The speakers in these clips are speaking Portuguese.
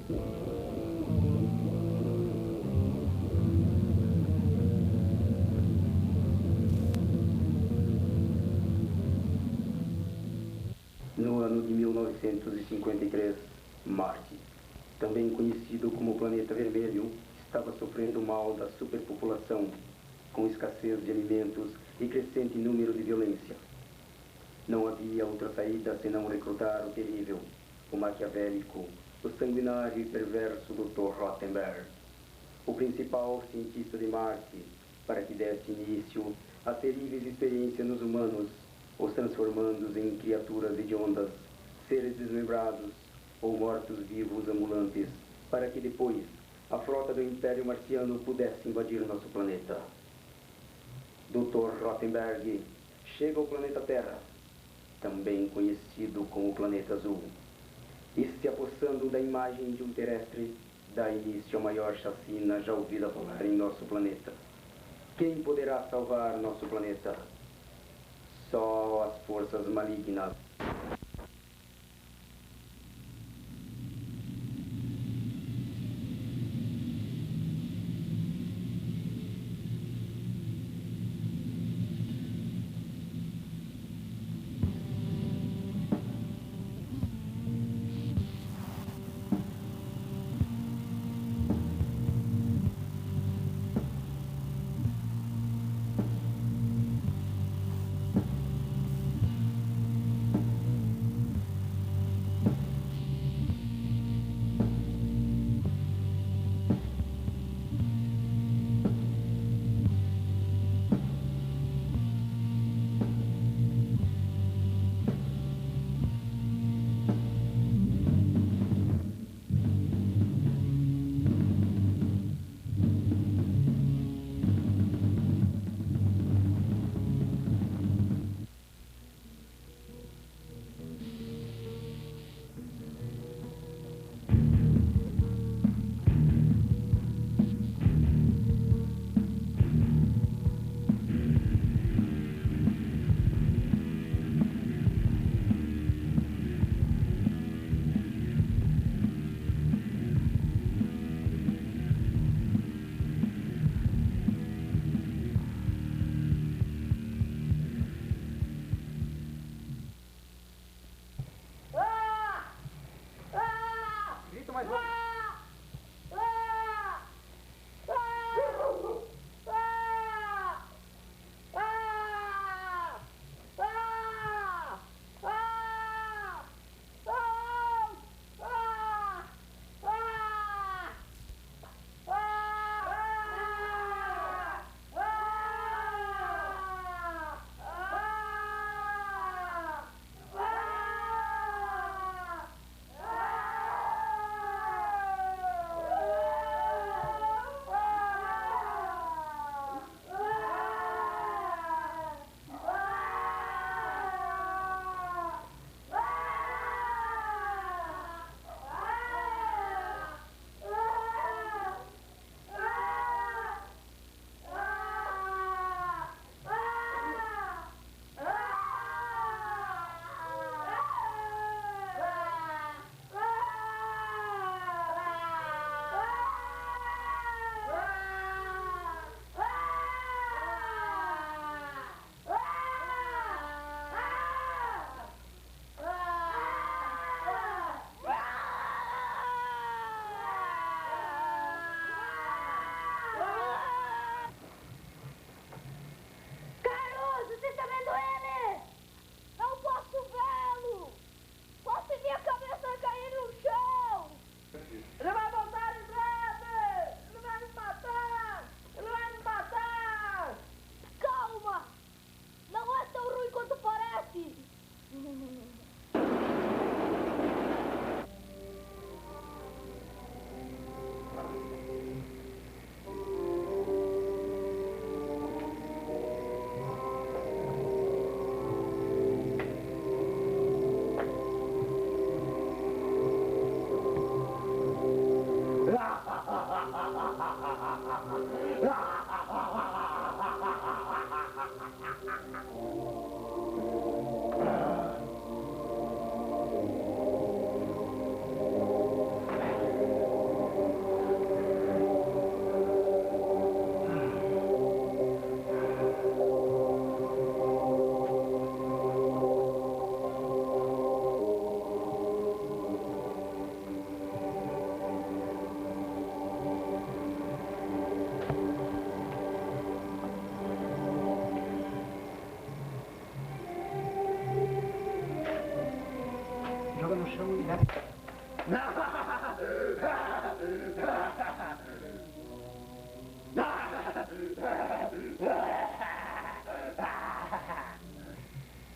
No ano de 1953, Marte, também conhecido como Planeta Vermelho, estava sofrendo mal da superpopulação, com escassez de alimentos e crescente número de violência. Não havia outra saída senão recrutar o terrível, o maquiavélico, o sanguinário e perverso Dr. Rothenberg, o principal cientista de Marte, para que desse início a terríveis experiências nos humanos, os transformando em criaturas hediondas, seres desmembrados ou mortos-vivos ambulantes, para que depois a frota do Império Marciano pudesse invadir nosso planeta. Dr. Rothenberg chega ao planeta Terra, também conhecido como Planeta Azul, e se apossando da imagem de um terrestre, dá início à maior chacina já ouvida falar em nosso planeta. Quem poderá salvar nosso planeta? Só as forças malignas.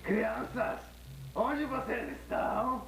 Crianças, onde vocês estão?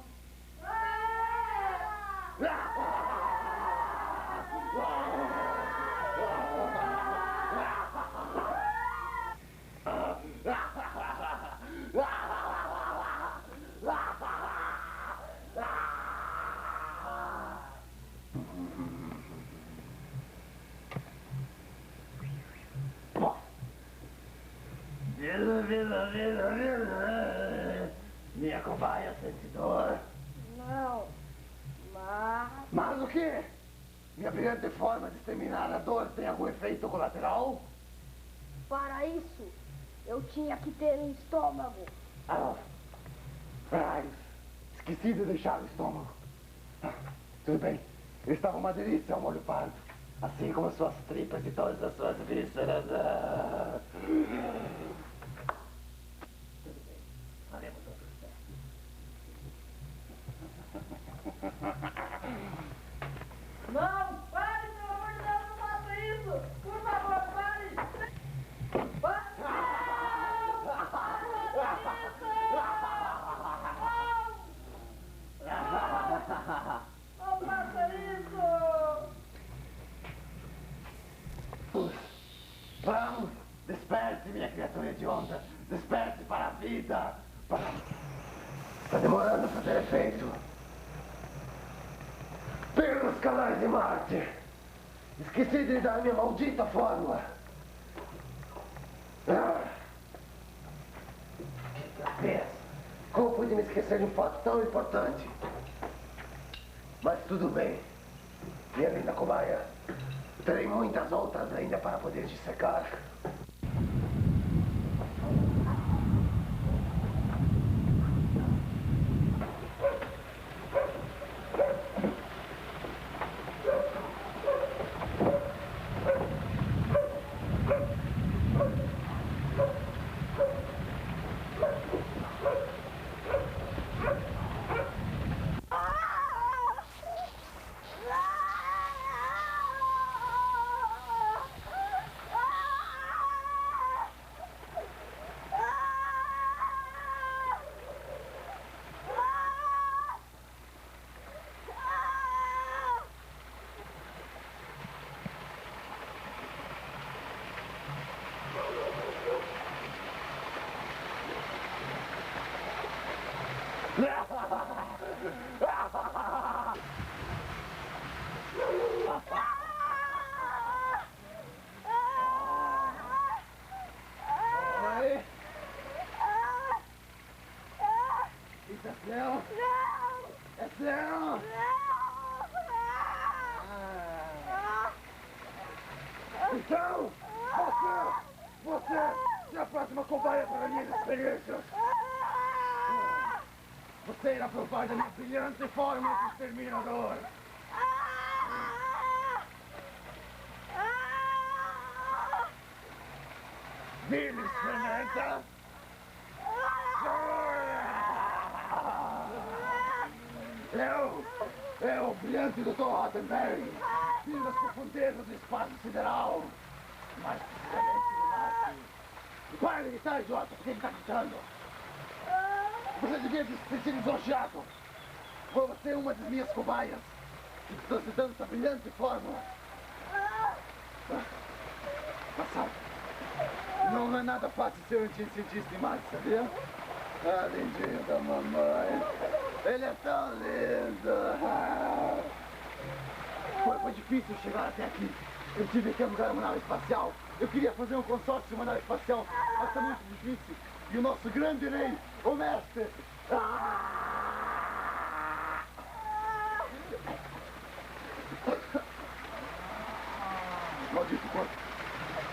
Minha cobaia sente dor. Não, Mas o quê? Minha brilhante forma de exterminar a dor tem algum efeito colateral? para isso, eu tinha que ter um estômago. Esqueci de deixar o estômago. Tudo bem. Estava uma delícia ao molho pardo. Assim como as suas tripas e todas as suas vísceras. Tudo bem. Faremos outros testes. Não, pare, pelo amor de Deus, não faça isso! Por favor, pare! Pare! Não faça isso! Vamos, desperte, minha criatura hedionda. Desperte para a vida. Está demorando a fazer efeito. Pelos canais de Marte. Esqueci de lhe dar minha maldita fórmula. Que vez. Como pude me esquecer de um fato tão importante? Mas tudo bem. Minha linda cobaia. Terei muitas outras ainda para poder te secar. Então, você é a próxima cobaia para minhas experiências. Você irá provar da minha brilhante forma de exterminador. Vime, experimenta. Eu, o brilhante Dr. Roddenberry, vindo das profundezas do espaço sideral. Mais precisamente do Marte. Para de gritar, idiota, por que ele está gritando? Você devia se sentir lisonjeado. Por você é uma das minhas cobaias, que estão se dando essa brilhante fórmula. Mas sabe, não é nada fácil ser um cientista em Marte, sabia? Ah, lindinho da mamãe. Ele é tão lindo. Foi difícil chegar até aqui. Eu tive que alugar uma nave espacial. Eu queria fazer um consórcio de uma nave espacial, mas está muito difícil. E o nosso grande rei, o mestre... Maldito corpo.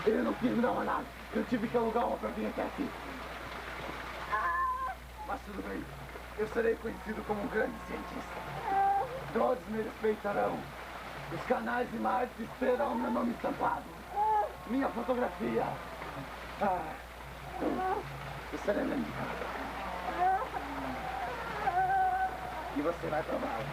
Ele não quis me dar uma nave. Eu tive que alugar uma para vir até aqui. Mas tudo bem. Eu serei conhecido como um grande cientista. Todos me respeitarão. Os canais de Marte esperam meu nome estampado. Minha fotografia. Eu serei lembrado. E você vai prová-lo.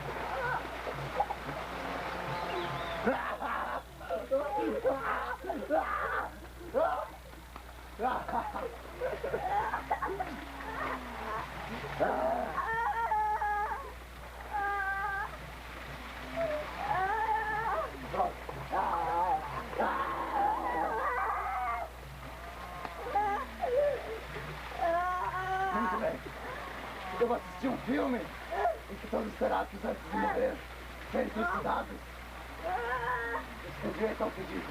Muito bem. Eu vou assistir um filme em que todos os terapeutas antes de morrer serem trucidados. Esse direito ao pedido.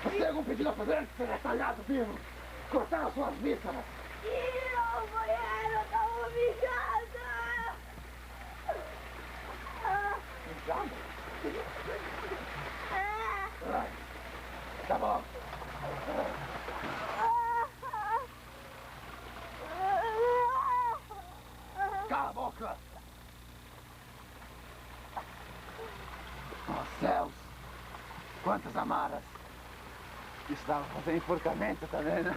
Você tem algum pedido a fazer antes de ser retalhado vivo? Cortar as suas vísceras? Não, banheiro, tá humilhada! Mijado? Tá bom. Cala a boca! Oh, céus! Quantas amaras! Isso dava pra fazer enforcamento também, né?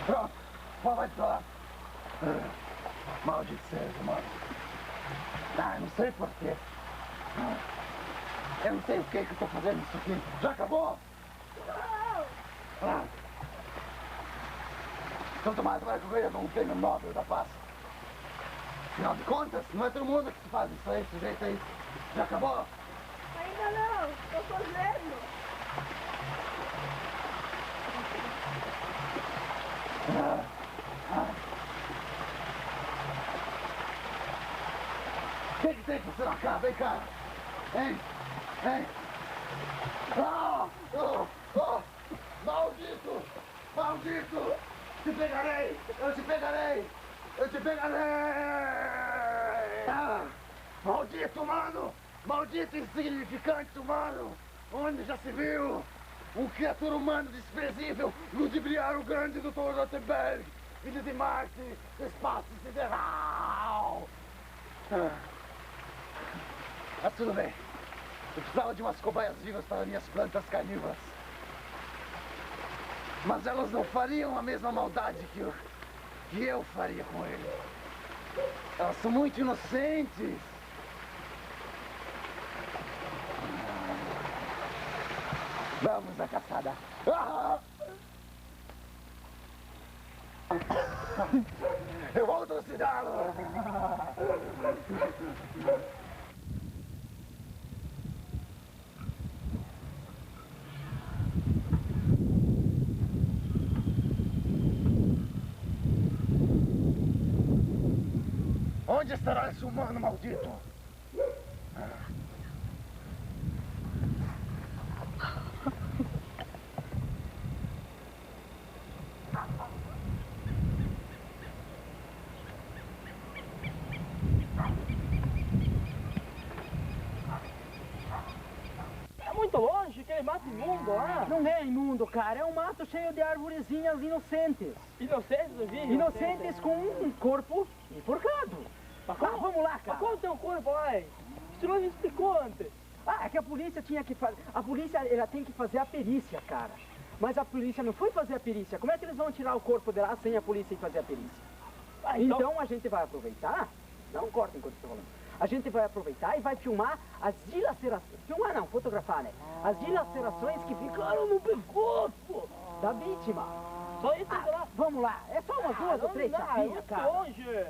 Pronto, vai de lá. Maldito seres humanos. Eu não sei porquê. Eu não sei o que eu tô fazendo isso aqui. Já acabou? Não! Então tomara que eu ganhe um prêmio Nobel da Paz. Afinal de contas, não é todo mundo que faz isso aí, esse jeito aí. Já acabou? Ainda não, tô fazendo. O que tem que você não acaba, hein, cara? Hein? Hein? Maldito! Maldito! Te pegarei! Eu te pegarei! Eu te pegarei! Maldito, mano! Maldito insignificante humano! Onde já se viu? Um criatura humano desprezível ludibriar o grande Dr. Rottenberg, vindo de Marte, do espaço sideral! Mas tudo bem. Eu precisava de umas cobaias vivas para minhas plantas carnívoras. Mas elas não fariam a mesma maldade que eu faria com ele. Elas são muito inocentes. Vamos à caçada. Eu vou trucidá-lo. Onde estará esse humano maldito? É muito longe, aquele mato imundo lá. Não é imundo, cara. É um mato cheio de arvorezinhas inocentes. Inocentes, eu vi? Inocentes com um corpo enforcado. Vamos lá, Mas cara. qual o teu corpo lá, hein? Você não me explicou antes. É que a polícia tinha que fazer... A polícia, ela tem que fazer a perícia, cara. Mas a polícia não foi fazer a perícia. Como é que eles vão tirar o corpo dela sem a polícia ir fazer a perícia? Então a gente vai aproveitar... Não corta enquanto estou falando. A gente vai aproveitar e vai filmar as dilacerações... Filmar não, fotografar, né? As dilacerações que ficaram no pescoço da vítima. Só isso lá. Vamos lá. É só umas duas ou três chapinhas, muito cara. longe.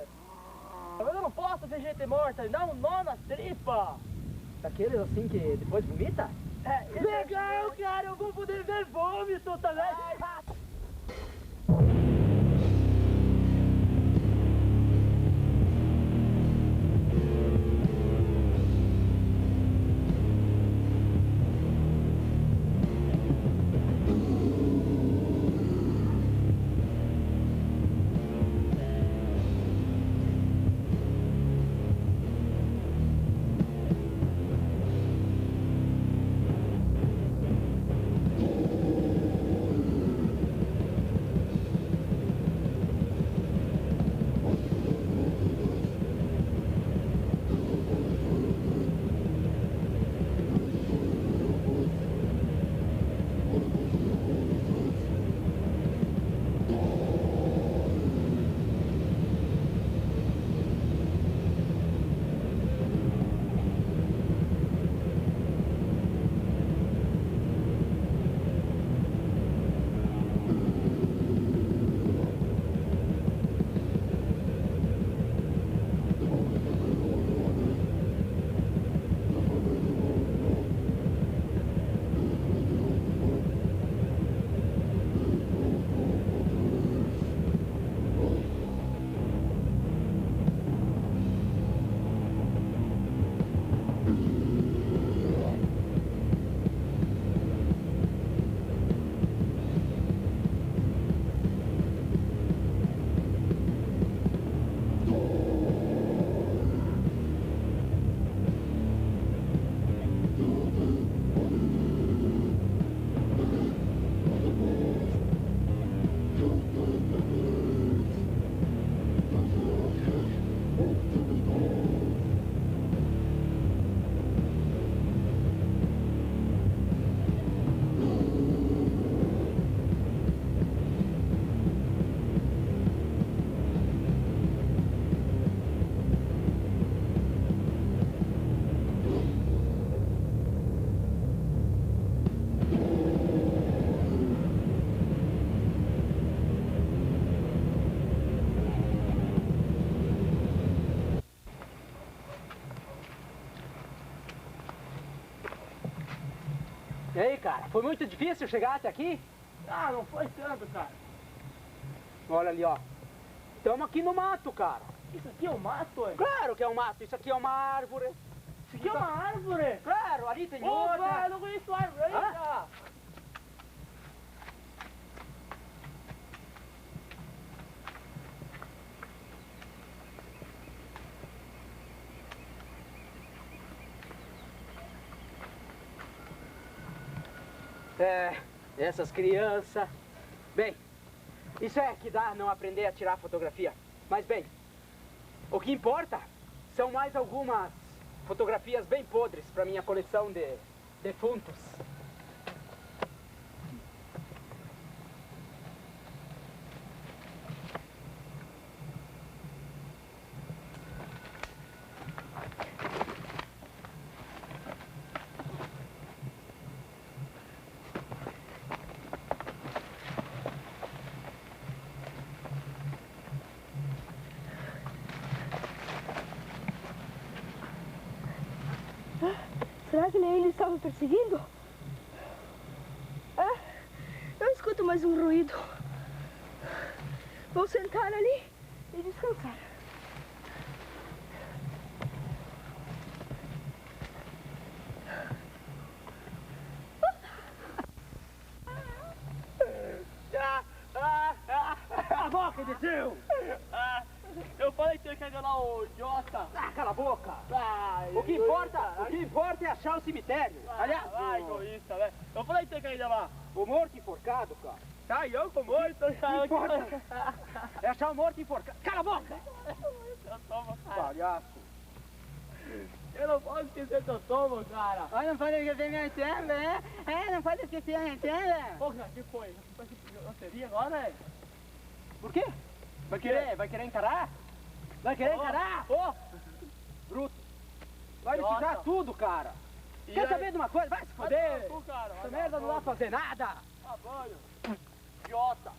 Mas eu não posso ver gente morta, dá um nó na tripa. Daqueles assim que depois vomita? Legal, cara, eu vou poder ver vômito também. E aí, cara, foi muito difícil chegar até aqui? Ah, não foi tanto, cara. Olha ali, ó. Estamos aqui no mato, cara. Isso aqui é um mato, é? Claro que é um mato. Isso aqui é uma árvore. Isso aqui é uma árvore. Claro, ali tem Opa, outra. eu não conheço árvore ainda. Essas crianças. Bem, isso é que dá não aprender a tirar fotografia. Mas bem, o que importa são mais algumas fotografias bem podres para minha coleção de defuntos. Será que nem ele estava perseguindo? Eu escuto mais um ruído. Vou sentar ali e descansar. Cala a boca, imbecil! Eu falei que eu ia enganar o idiota. Cala a boca! O O que importa é achar o cemitério. Aliás, Vai, egoísta, né? Eu falei que eu ia enganar. o morto enforcado, cara. Tá, e eu tô morto. Não importa. É achar o morto enforcado. Cala a boca! Eu tomo, cara. Palhaço. Eu não posso esquecer que eu tomo, cara. Não pode esquecer minha tenda, não pode esquecer minha tenda. Porra, que foi? Foi grosseria agora, é? Por quê? Vai querer encarar? Vai querer encarar? Ô! Bruto. Vai me Idiota. sujar tudo, cara. E Quer aí? saber de uma coisa? Vai se foder. Tu, cara. Essa merda não dá pra fazer nada. Tá banho. Idiota.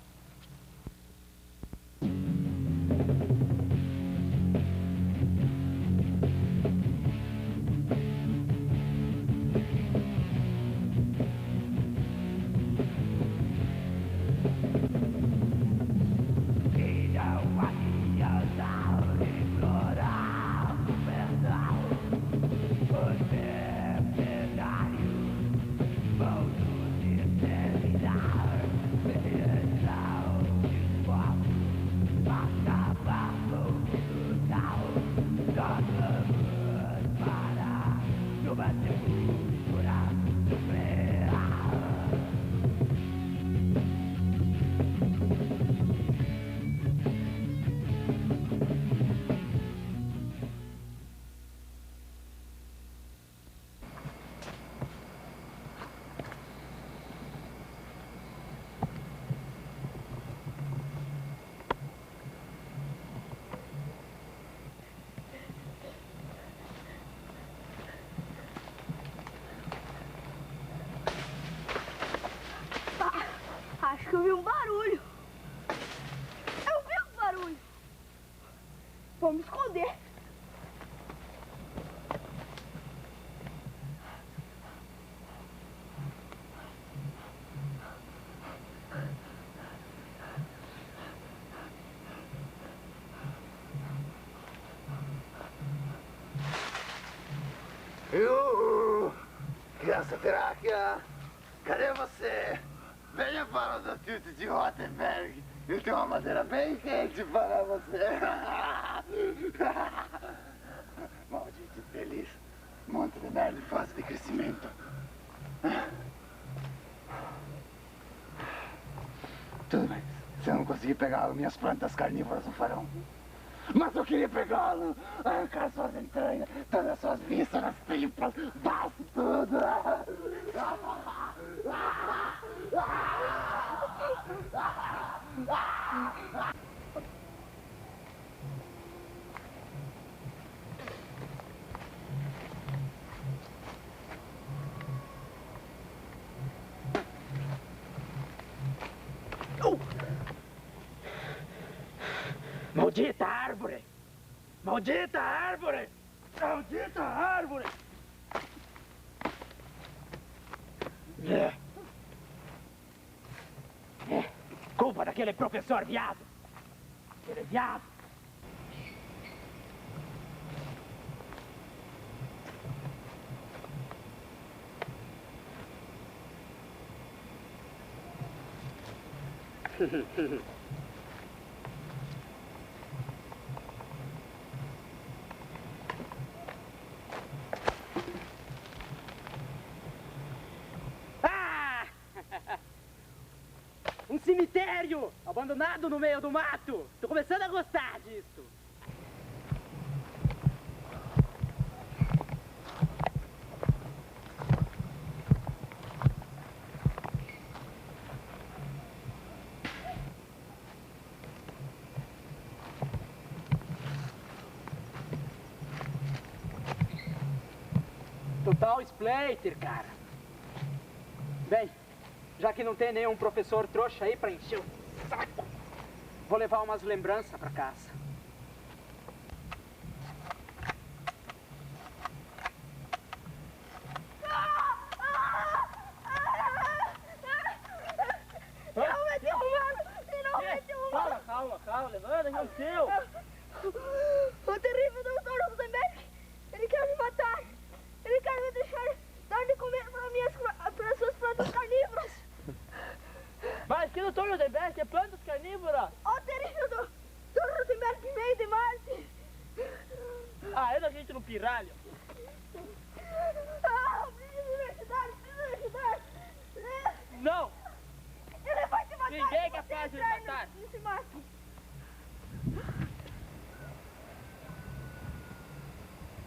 Acho que eu vi um barulho. Eu vi um barulho. Vou me esconder. Criança Teráquea, cadê você? Venha para o Instituto de Rottenberg. Eu tenho uma madeira bem quente para você. Maldito infeliz. Monte de merda em fase de crescimento. Tudo bem. Se eu não conseguir pegar minhas plantas carnívoras no farão. Mas eu queria pegá-lo, arrancar suas entranhas, todas as suas vísceras, tripas, baço, tudo. Maldita árvore! Maldita árvore! Maldita árvore! Culpa daquele professor viado. Aquele viado. Ah! Um cemitério abandonado no meio do mato. Tô começando a gostar disso. Total Splater, cara. Bem, já que não tem nenhum professor trouxa aí pra encher o saco, vou levar umas lembranças pra casa. Finalmente arrumaram! Finalmente arrumaram! Calma, levanta, que é o seu. O terrível Dr. Rosenberg, ele quer me matar. Ele quer me deixar dar de comer para suas plantas carnívoras. Mas que Dr. Rosenberg é plantas carnívoras? O terrível Dr. Rosenberg veio de Marte. Ah, é da gente no pirralho. Precisa me ajudar. Não, Ele vai te matar. ninguém é capaz de me matar. Ele se mate.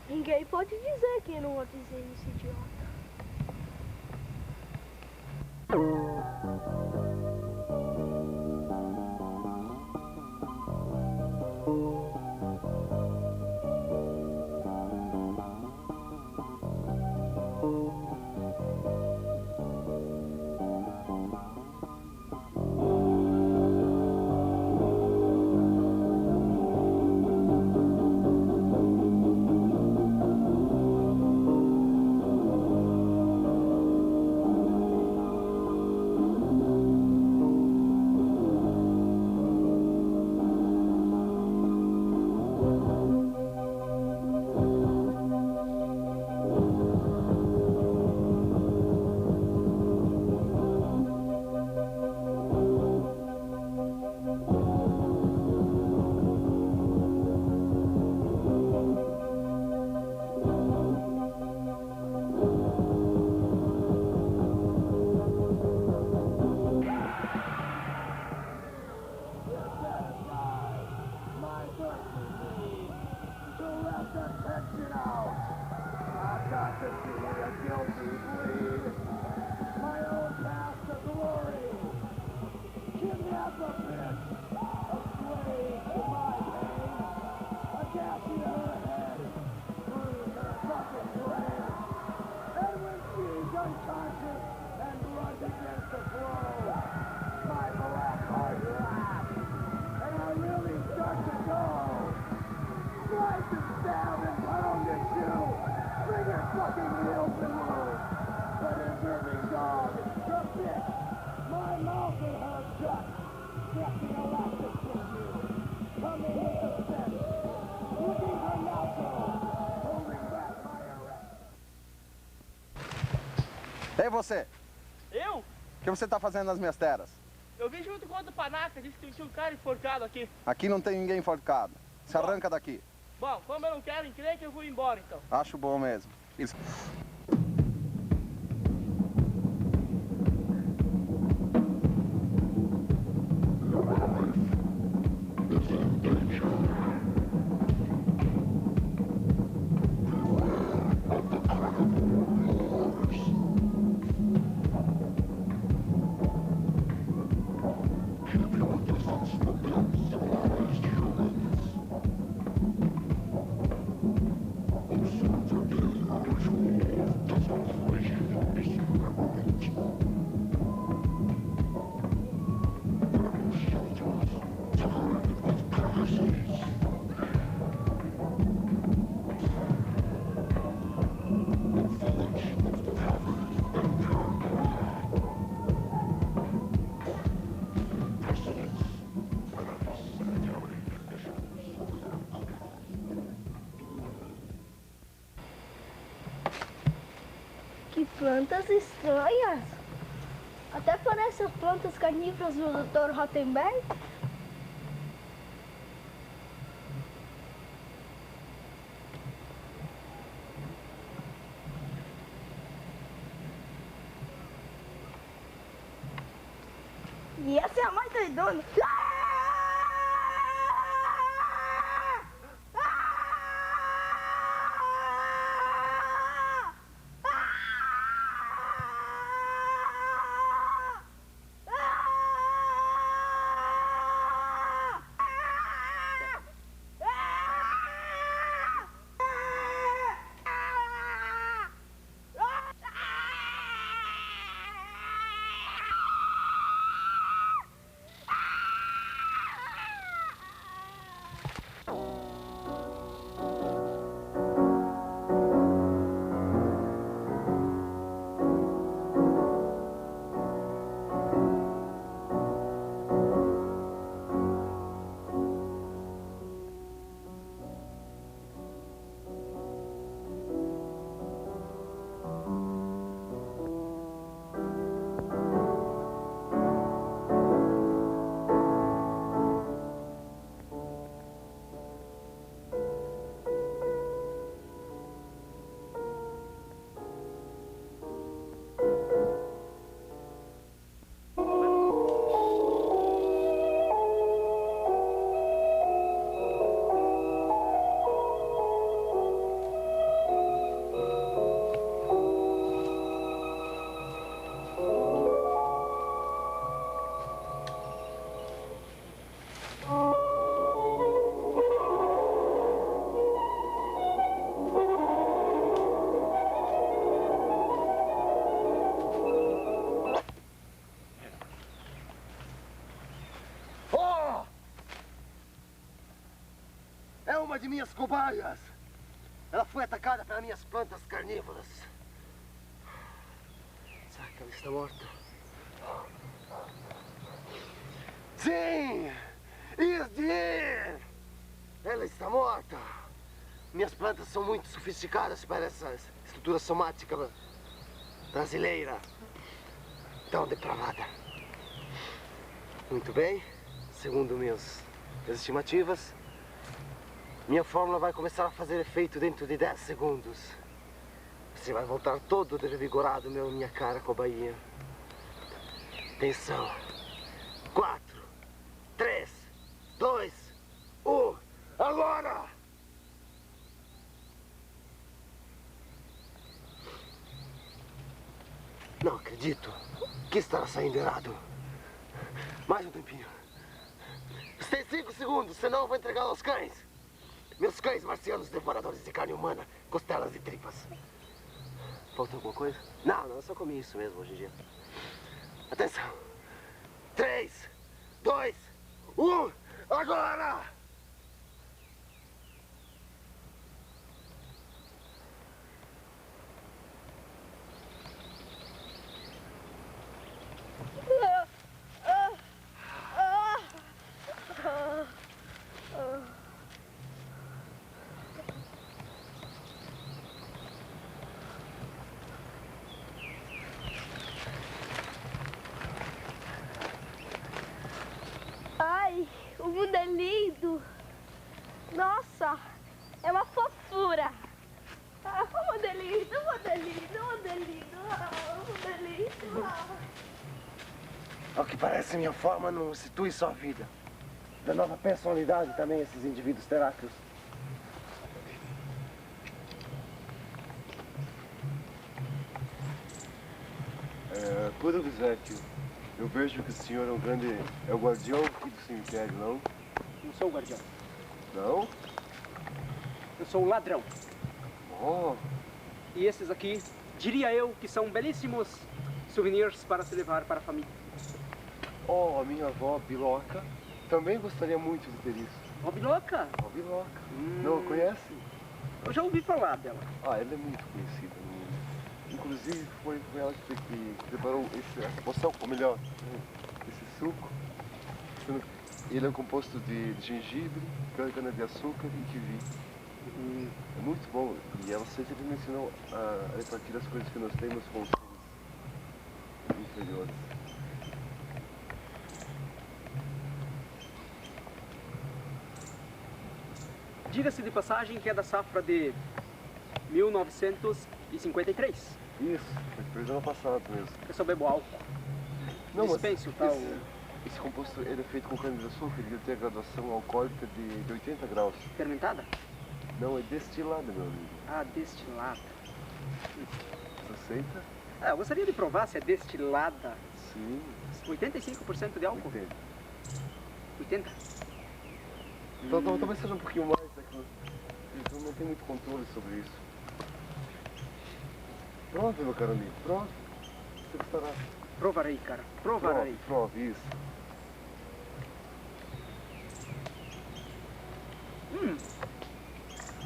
Ninguém pode dizer que eu não avisei esse idiota. Ei, você! Eu? O que você tá fazendo nas minhas terras? Eu vim junto com outro panaca, disse que tinha um cara enforcado aqui. Aqui não tem ninguém enforcado. Se arranca daqui. Bom, como eu não quero encrenca, eu vou embora então. Acho bom mesmo. Isso. plantas estranhas. Até parecem as plantas carnívoras do Dr. Rottenberg. E essa é a mais doidona. Uma de minhas cobaias. Ela foi atacada pelas minhas plantas carnívoras. Será que ela está morta? Sim! Isdir! Ela está morta. Minhas plantas são muito sofisticadas para essa estrutura somática brasileira. Tão depravada. Muito bem. Segundo minhas estimativas, minha fórmula vai começar a fazer efeito dentro de 10 segundos. Você vai voltar todo revigorado, minha cara cobainha. Atenção. 4, 3, 2, 1. Agora! Não acredito. O que estará saindo errado? Mais um tempinho. Você tem 5 segundos, senão eu vou entregar aos cães. Meus cães marcianos devoradores de carne humana, costelas e tripas. Falta alguma coisa? Não, eu só comi isso mesmo hoje em dia. Atenção. 3, 2, 1, agora! Ai, o mundo é lindo. Nossa, é uma fofura. O mundo é lindo, o mundo é lindo, o mundo é lindo, o mundo é lindo. Ao que parece, minha forma não restitui sua vida. Da nova personalidade também esses indivíduos teráqueos. Por obséquio, eu vejo que o senhor é o guardião aqui do cemitério, não? Não sou o guardião. Não? Eu sou o ladrão. Oh, E esses aqui, diria eu, que são belíssimos souvenirs para se levar para a família. oh, a minha avó, Biloca, também gostaria muito de ter isso. Ó, Biloca? Ó, Biloca. Não a conhece? Eu já ouvi falar dela. Ah, ela é muito conhecida no mundo. Inclusive, foi ela que preparou essa poção, ou melhor, esse suco. Ele é composto de gengibre, cana-de-açúcar e kiwi. É muito bom. E ela sempre me ensinou a repartir as coisas que nós temos com os seres inferiores. Diga-se de passagem que é da safra de 1953. Isso, foi do ano passado mesmo. Eu só bebo álcool. Não, mas Dispenso tal. esse composto ele é feito com cana-de-açúcar e ele tem a graduação alcoólica de 80 graus. Fermentada? Não, é destilada, meu amigo. Ah, destilada. Você aceita? Ah, eu gostaria de provar se é destilada. Sim. 85% de álcool? 80. 80? Então, talvez seja um pouquinho mais, é que eu não tenho muito controle sobre isso. Prove, meu caro amigo, prove. Você gostará. Provarei, cara. Provarei. Prove, isso.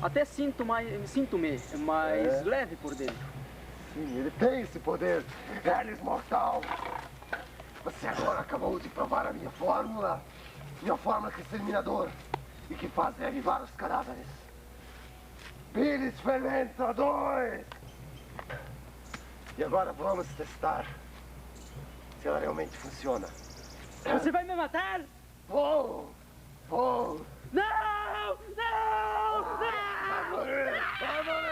Até sinto-me mais leve por dentro. Sim, ele tem esse poder. Hermes Mortal. Você agora acabou de provar a minha fórmula. Minha fórmula que é exterminador. E que faz reavivar os cadáveres. Bilis Fermenta 2. E agora vamos testar se ela realmente funciona. Você vai me matar? Vou! Vou! Não! Não! Não! Vai morrer! Vai morrer!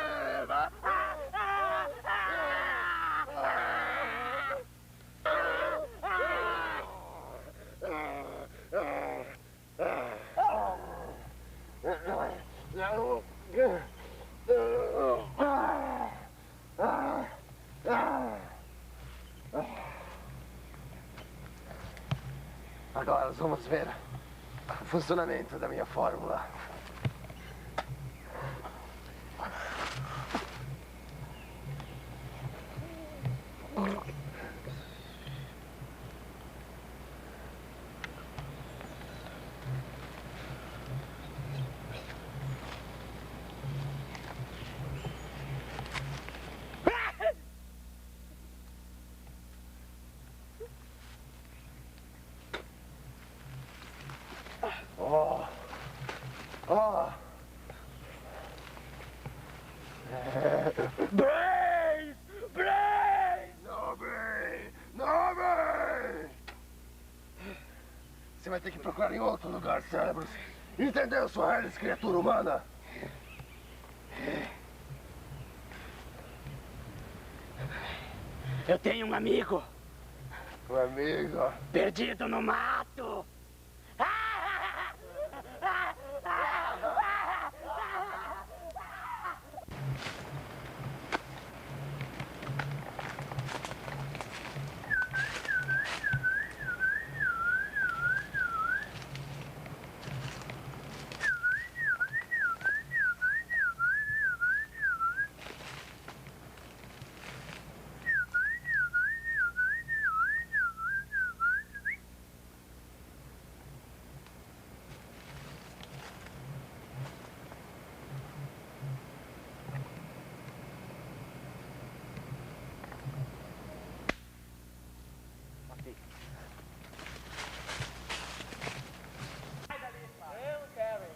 Agora nós vamos ver o funcionamento da minha fórmula. Você vai ter que procurar em outro lugar, cérebros. Entendeu, sua Hermes, criatura humana? Eu tenho um amigo. Um amigo? Perdido no mato.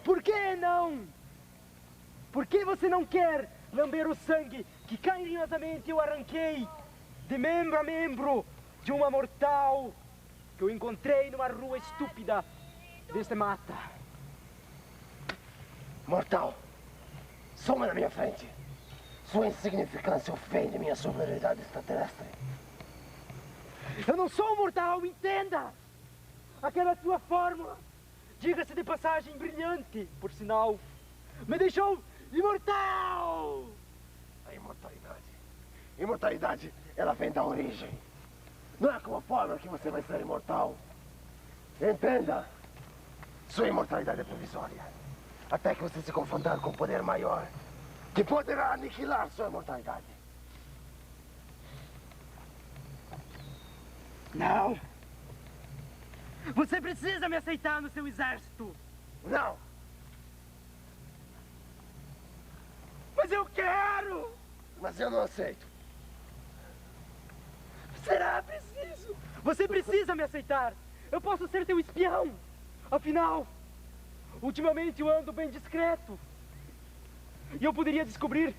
Por que não? Por que você não quer lamber o sangue que carinhosamente eu arranquei de membro a membro de uma mortal que eu encontrei numa rua estúpida desta mata? Mortal, soma na minha frente. Sua insignificância ofende minha superioridade extraterrestre. Eu não sou um mortal, entenda! Aquela tua fórmula, diga-se de passagem brilhante, por sinal, me deixou imortal! A imortalidade. Imortalidade, ela vem da origem. Não é com a fórmula que você vai ser imortal. Entenda. Sua imortalidade é provisória. Até que você se confrontar com um poder maior, que poderá aniquilar sua imortalidade. Não! Você precisa me aceitar no seu exército! Não! Mas eu quero! Mas eu não aceito. Será preciso? Você precisa me aceitar! Eu posso ser teu espião! Afinal, ultimamente eu ando bem discreto. E eu poderia descobrir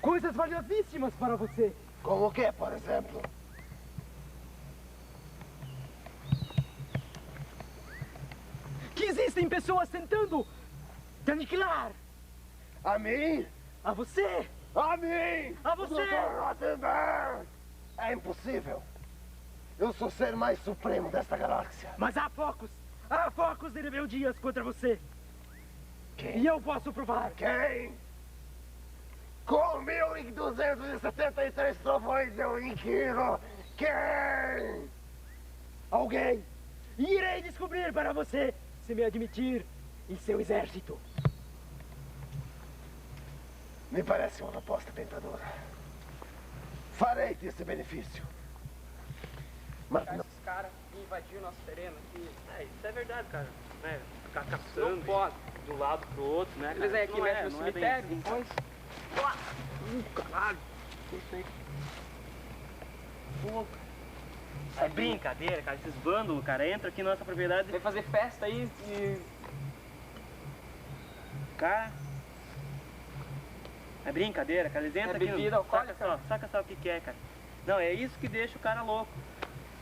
coisas valiosíssimas para você. Como o que, por exemplo? Que existem pessoas tentando te aniquilar. A mim? A você. A mim! A você. Dr. Rottenberg! É impossível. Eu sou o ser mais supremo desta galáxia. Mas há focos de rebeldias contra você. Quem? E eu posso provar. Quem? Com 1.273 trovões eu inquiro. Quem? Alguém. E irei descobrir para você se me admitir em seu exército. Me parece uma proposta tentadora. Farei desse benefício. Mas não... Esses caras invadiram nosso terreno aqui. Isso é verdade, cara. Né? Ficar caçando Não pode. de um lado pro outro, né? Eles cara? é aqui, mexem no não é bem cemitério, assim, depois. Caralho. Isso aí. Pô, cara. É brincadeira, cara. Esses vândalos, cara, entram aqui na nossa propriedade. Vai fazer festa aí e... Cara. É brincadeira, cara. Eles entram aqui. bebida alcoólica? Saca só o que é, cara. Não, é isso que deixa o cara louco.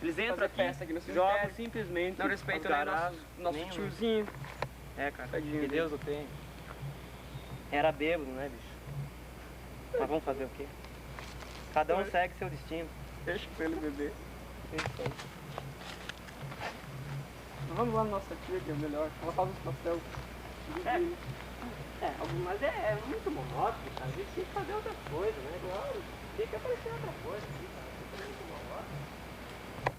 Eles entram Fazer aqui, festa aqui no cemitério. jogam simplesmente. Não respeitam as nem garagens, nosso nem tiozinho. É, cara. Tadinho Que dele. Deus o tenha. Era bêbado, né, bicho? Mas vamos fazer o quê? Cada um segue seu destino. Deixa pra ele beber. Vamos lá na nossa tia, que é melhor. Ela faz os pastel. Mas é muito monótono, cara. A gente tem que fazer outra coisa, né? Claro, tem que aparecer outra coisa aqui, cara. Isso é muito monótono.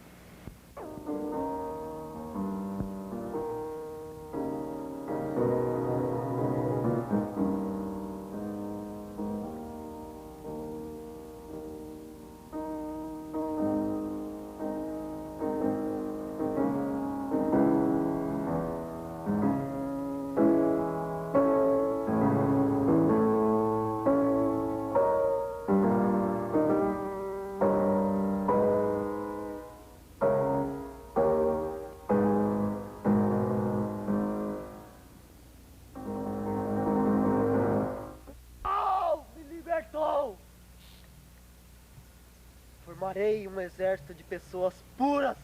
Formarei um exército de pessoas puras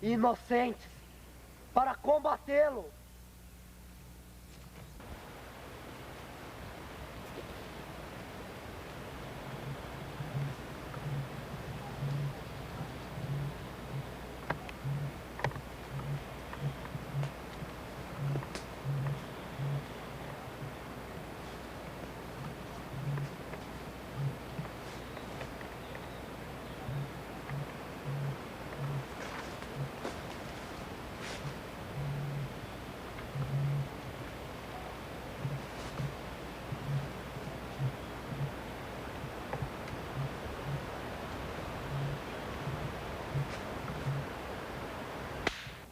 e inocentes para combatê-lo.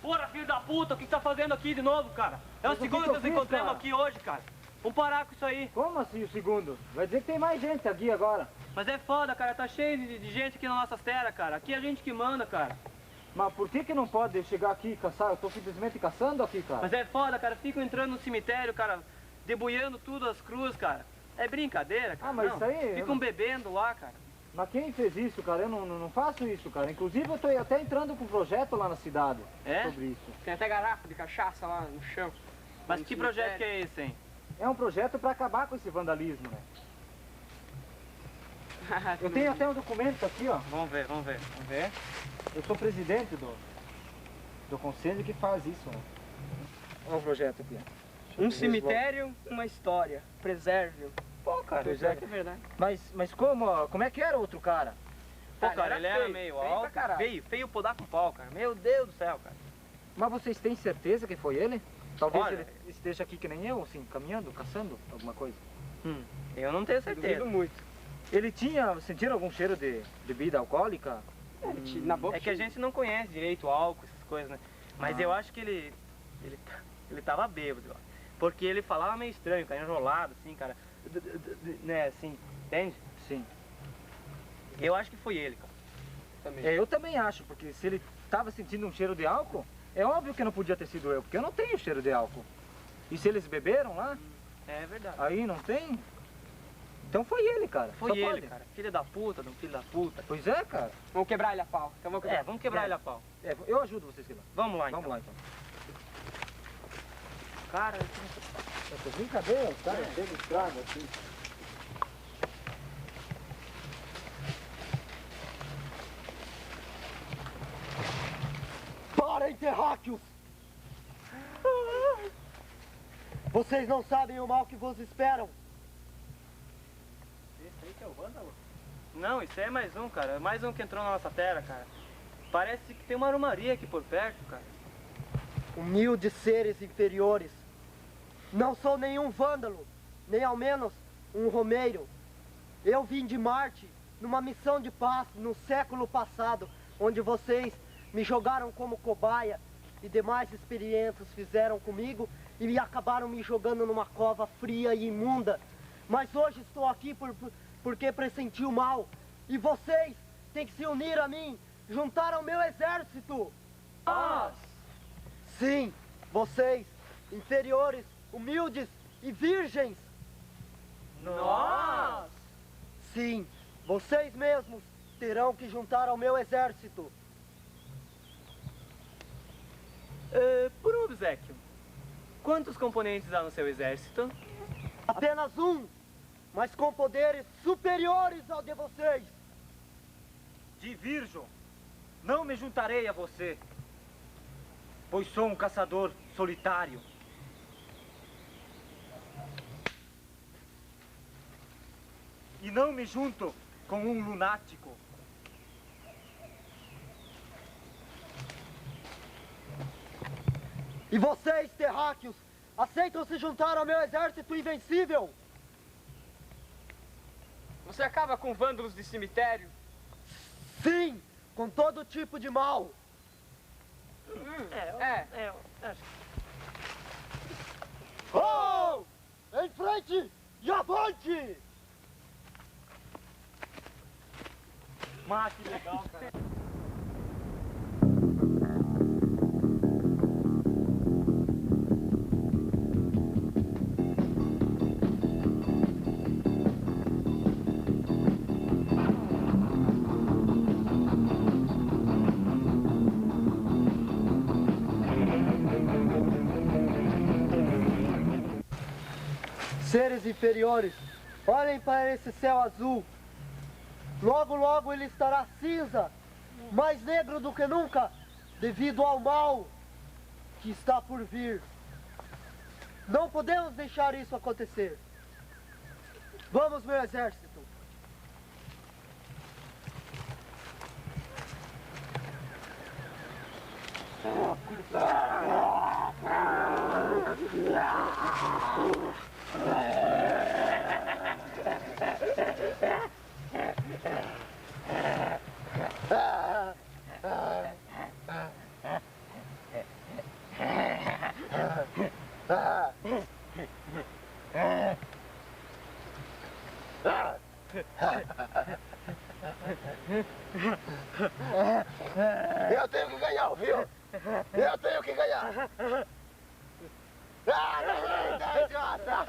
Porra, filho da puta, o que tá fazendo aqui de novo, cara? É o Mas o que segundo que que eu nós fiz, encontramos cara? aqui hoje, cara. Vamos parar com isso aí. Como assim o segundo? Vai dizer que tem mais gente aqui agora. Mas é foda, cara. Tá cheio de gente aqui nas nossas terras, cara. Aqui é a gente que manda, cara. Mas por que não pode chegar aqui e caçar? Eu tô simplesmente caçando aqui, cara. Mas é foda, cara. Ficam entrando no cemitério, cara. Debulhando tudo as cruzes, cara. É brincadeira, cara. Ah, mas Não. isso aí... Ficam bebendo lá, cara. Mas quem fez isso, cara? Eu não faço isso, cara. Inclusive eu tô até entrando com um projeto lá na cidade É? sobre isso. Tem até garrafa de cachaça lá no chão. Mas No que cemitério. projeto que é esse, hein? É um projeto para acabar com esse vandalismo, né? Eu tenho até um documento aqui, ó. Vamos ver, vamos ver. Vamos ver. Eu sou presidente do conselho que faz isso, né? Olha o projeto aqui. Um cemitério, uma história. Preserve-o. Pô, cara, Pois isso é. é que é verdade. Mas como é que era o outro cara? Pô, Ah, cara, ele ele era era feio, meio feio pra alto, caralho. feio por dar com pau, cara. Meu Deus do céu, cara. Mas vocês têm certeza que foi ele? Talvez Olha, ele esteja aqui que nem eu, assim, caminhando, caçando alguma coisa. Eu não tenho Duvido certeza. muito. Ele sentiram algum cheiro de bebida alcoólica? Na boca É que a gente não conhece direito o álcool, essas coisas, né? Mas eu acho que ele tava bêbado, ó. Porque ele falava meio estranho, cara, enrolado, assim, cara. Né, assim, entende? Sim. Eu acho que foi ele, cara. também. Eu também acho, porque se ele estava sentindo um cheiro de álcool, é óbvio que não podia ter sido eu, porque eu não tenho cheiro de álcool. E se eles beberam lá, É verdade. aí não tem? Então foi ele, cara. Foi Só ele, pode. cara. Filho da puta, de um filho da puta. Pois é, cara. Vamos quebrar ele a pau. Então vamos quebrar. Vamos quebrar ele a pau. Eu ajudo vocês a quebrar. Vamos lá, então. Vamos lá, então. Cara, Essa brincadeira, os caras chegam e estragam assim. Parem, terráqueos! Vocês não sabem o mal que vos esperam. esse aí que é o vândalo? Não, isso aí é mais um, cara. Mais um que entrou na nossa terra, cara. Parece que tem uma aromaria aqui por perto, cara. Humildes seres inferiores. Não sou nenhum vândalo, nem ao menos um romeiro. Eu vim de Marte numa missão de paz no século passado, onde vocês me jogaram como cobaia e demais experimentos fizeram comigo e me acabaram me jogando numa cova fria e imunda. Mas hoje estou aqui porque pressenti o mal e vocês têm que se unir a mim, juntar ao meu exército. Nós! Sim, vocês, inferiores, humildes e virgens. Nós! Sim, vocês mesmos terão que juntar ao meu exército. Por um obséquio, quantos componentes há no seu exército? Apenas um, mas com poderes superiores ao de vocês. Divirjo, não me juntarei a você, pois sou um caçador solitário. E não me junto com um lunático. E vocês, terráqueos, aceitam se juntar ao meu exército invencível? Você acaba com vândalos de cemitério? Sim, com todo tipo de mal. Oh! Em frente e avante! Mas que legal, cara. Seres inferiores, olhem para esse céu azul. Logo, logo ele estará cinza, mais negro do que nunca, devido ao mal que está por vir. Não podemos deixar isso acontecer. Vamos, meu exército. Eu tenho que ganhar, viu? Eu tenho que ganhar. Ah, não, idiota!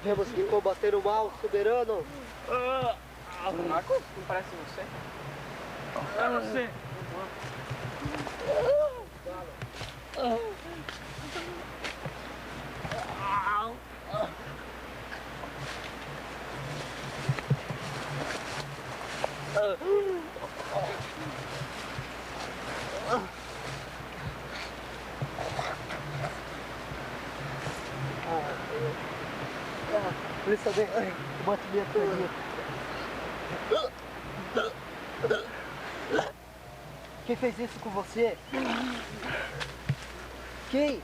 Temos que combater o mal, soberano. Marcos, não parece você? É você. Polícia vem, o batimento ali. Quem fez isso com você? Quem?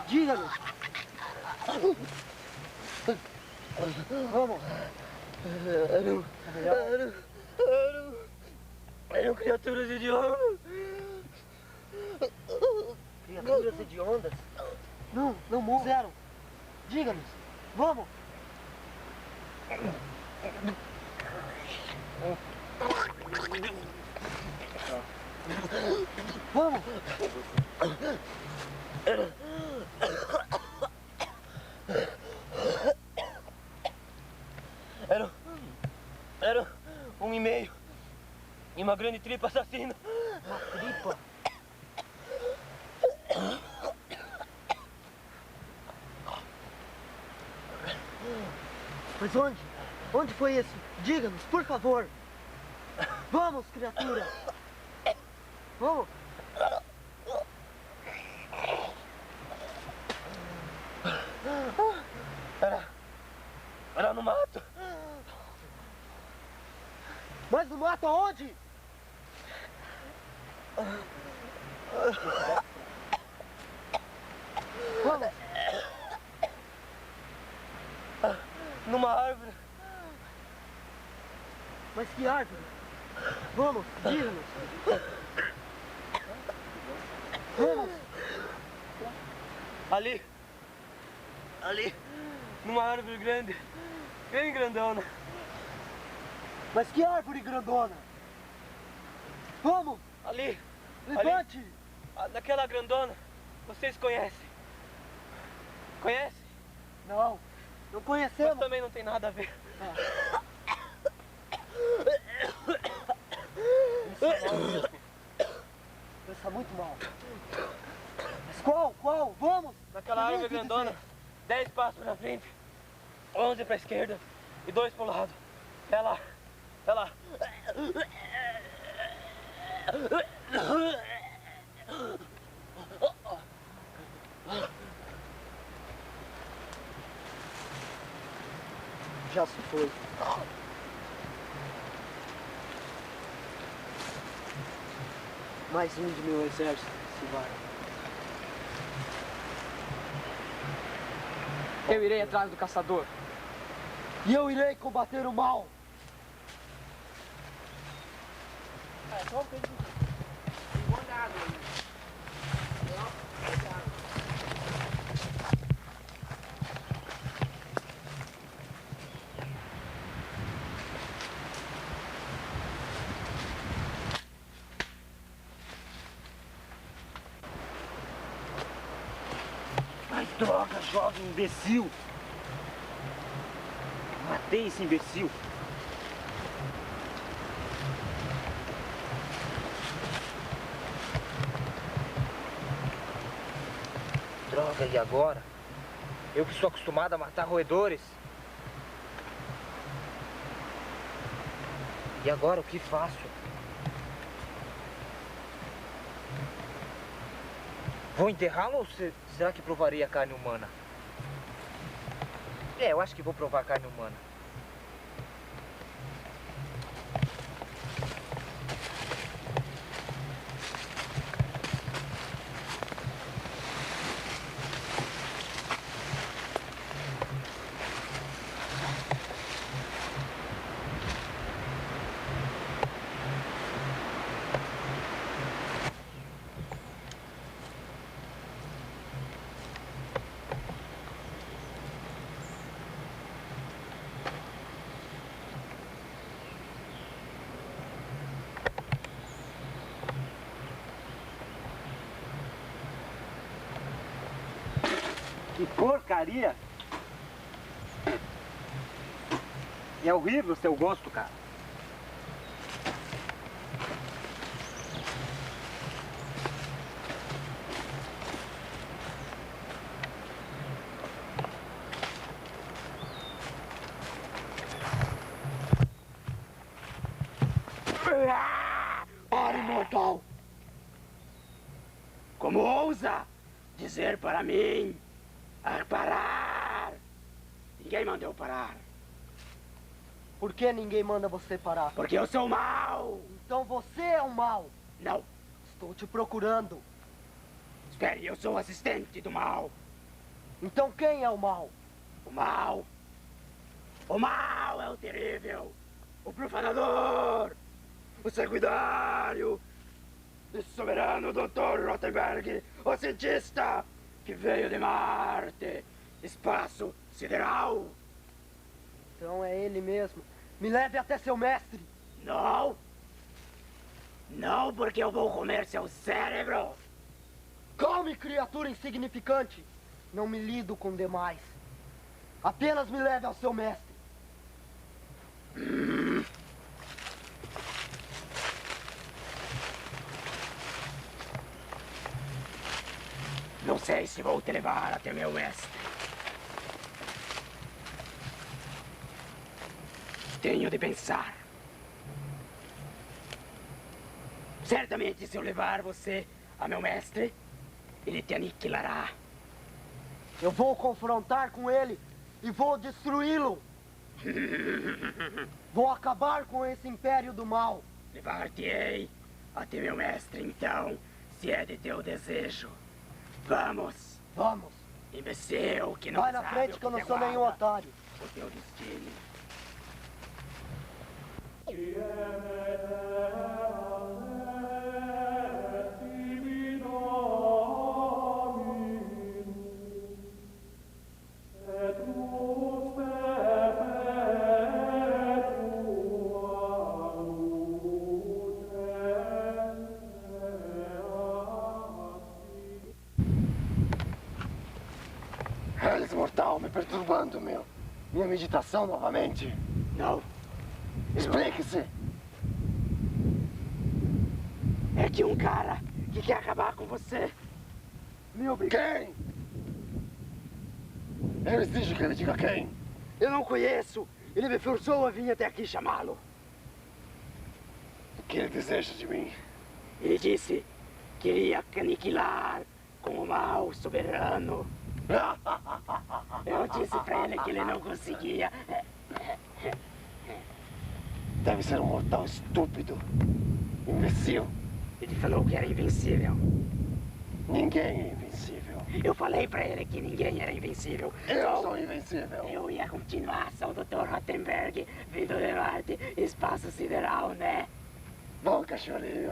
Diga-nos! Vamos! Eram criaturas hediondas. Criaturas hediondas? Não, não morram. Zero. Diga-nos. Vamos. Vamos. Era 1,5 e uma grande tripa assassina. Uma tripa? Mas onde? Onde foi isso? Diga-nos, por favor. Vamos, criatura. Vamos. Era no mato. Mas no mato aonde? Vamos. Numa árvore. Mas que árvore? Vamos, diga-nos. Vamos. Ali, numa árvore grande, bem grandona. Mas que árvore grandona? Vamos. Ali. Levante. Naquela grandona, vocês conhecem? Conhece? Não, não conhecemos. Mas também não tem nada a ver. Isso está muito mal. Mas qual? Qual? Vamos! Naquela árvore grandona, 10 passos pra frente, 11 pra esquerda e 2 pro lado. É lá. É lá. Já se foi. Mais um de meu exército se vai. Eu irei atrás do caçador. E eu irei combater o mal. Ai, droga, jovem imbecil! Matei esse imbecil! Droga, e agora? Eu que sou acostumado a matar roedores. E agora, o que faço? Vou enterrá-lo ou será que provarei a carne humana? Eu acho que vou provar a carne humana. Que porcaria! É horrível o seu gosto, cara. mortal! Como ousa dizer para mim a parar? Ninguém mandou eu parar. Por que ninguém manda você parar? Porque eu sou mau! Então você é o mal. Não. Estou te procurando. Espere, eu sou o assistente do mal. Então quem é o mal? O mal. O mal é o terrível. O profanador. O sanguinário. O soberano Dr. Rothenberg. O cientista que veio de Marte. Espaço sideral. Então é ele mesmo. Me leve até seu mestre. Não. Não, porque eu vou comer seu cérebro. Calme, criatura insignificante. Não me lido com demais. Apenas me leve ao seu mestre. Não sei se vou te levar até meu mestre. Tenho de pensar. Certamente, se eu levar você a meu mestre, ele te aniquilará. Eu vou confrontar com ele e vou destruí-lo. Vou acabar com esse império do mal. Levar-te-ei até meu mestre, então, se é de teu desejo. Vamos. Vamos. Imbecil que não Vai na sabe frente o que eu não te sou nenhum aguarda. otário. O teu destino. Hélice mortal me perturbando, minha meditação novamente. Não. Explique-se. É que um cara que quer acabar com você me obrigou. Quem? Eu exijo que ele diga quem. Eu não conheço. Ele me forçou a vir até aqui chamá-lo. O que ele deseja de mim? Ele disse que iria aniquilar com o mal soberano. Eu disse pra ele que ele não conseguia. Deve ser um mortal estúpido. Imbecil. Ele falou que era invencível. Ninguém é invencível. Eu falei pra ele que ninguém era invencível. Eu sou invencível. Eu ia continuar, sou o Dr. Rothenberg, vindo de Marte, espaço sideral, né? Bom, cachorrinho.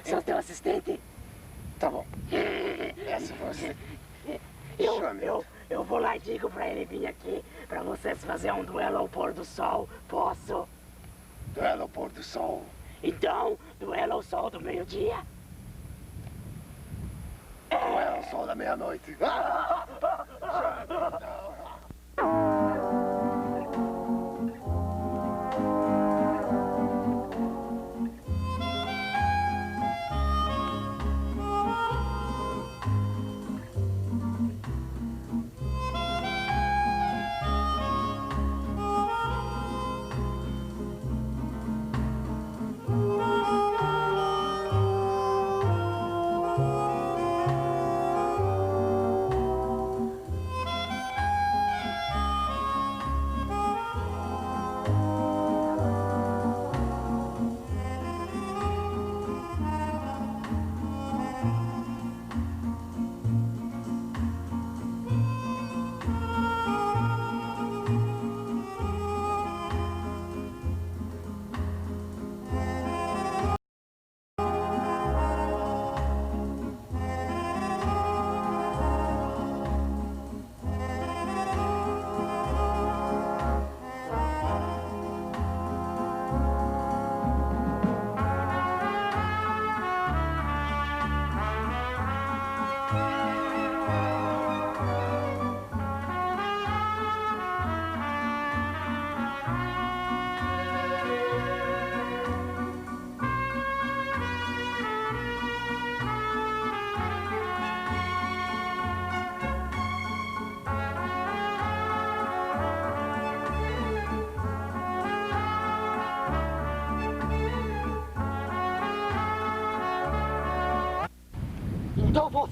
Sou teu assistente? Tá bom. Essa foi você. Eu vou lá e digo pra ele vir aqui, pra vocês fazerem um duelo ao pôr do sol. Posso? Duelo ao pôr do sol. Então, duelo ao sol do meio-dia. Duelo ao sol da meia-noite.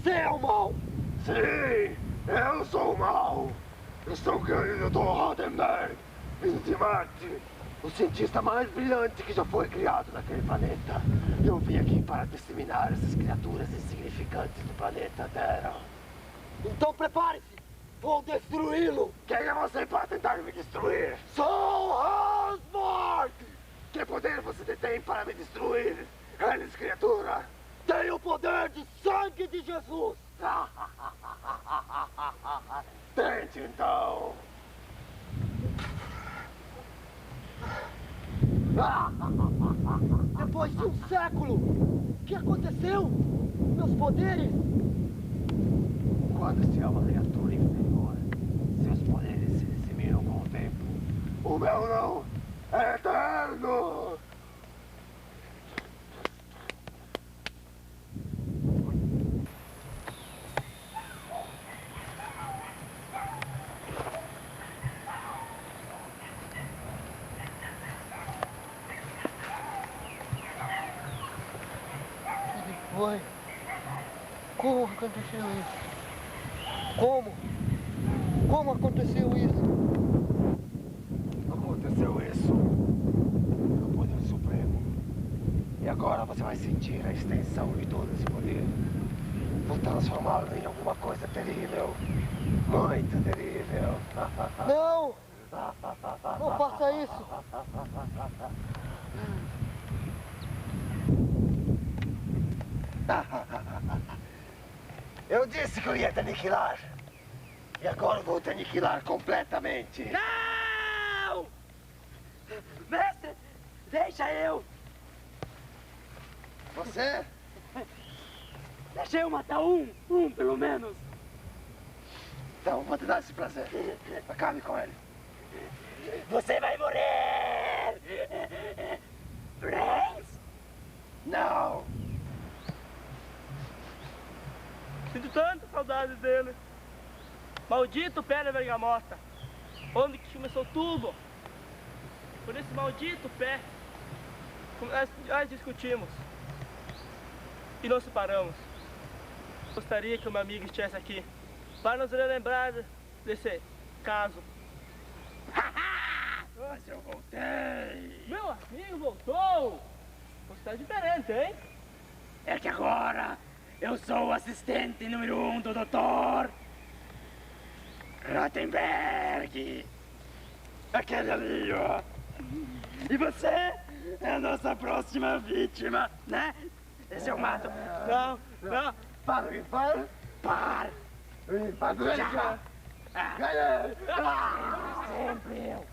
Você é o mal! Sim, eu sou o mal. Eu sou o grande Dr. Rodenberg, vindo de Marte, o cientista mais brilhante que já foi criado naquele planeta. Eu vim aqui para disseminar essas criaturas insignificantes do planeta Terra. Então prepare-se! Vou destruí-lo! Quem é você para tentar me destruir? Sou Osborn! Que poder você detém para me destruir? Eles, criatura! Tenho o poder de sangue de Jesus! Tente então! Depois de um século! O que aconteceu? Meus poderes? Quando se é uma criatura inferior, seus poderes se disseminam com o tempo. O meu não! É eterno! Foi. Como aconteceu isso? Como? Como aconteceu isso? Aconteceu isso no Poder Supremo. E agora você vai sentir a extensão de todo esse poder. Vou transformá-lo em alguma coisa terrível. Muito terrível. Não! Não faça isso! Eu disse que eu ia te aniquilar. E agora eu vou te aniquilar completamente. Não! Mestre, deixa eu! Você? Deixa eu matar um pelo menos. Então vou te dar esse prazer. Acabe com ele. Você vai morrer! Brains? Não! Sinto tanta saudade dele. Maldito pé da bergamota. Onde que começou tudo? Por esse maldito pé. Nós discutimos. E nos separamos. Gostaria que o meu amigo estivesse aqui. Para nos relembrar desse caso. Mas eu voltei. Meu amigo voltou. Você está diferente, hein? É que agora eu sou o assistente número 1 do Dr. Rodenberg. Aquele ali, ó. E você é a nossa próxima vítima, né? Esse eu mato. Não. Para. Para. Já. Ganhei. Sempre eu.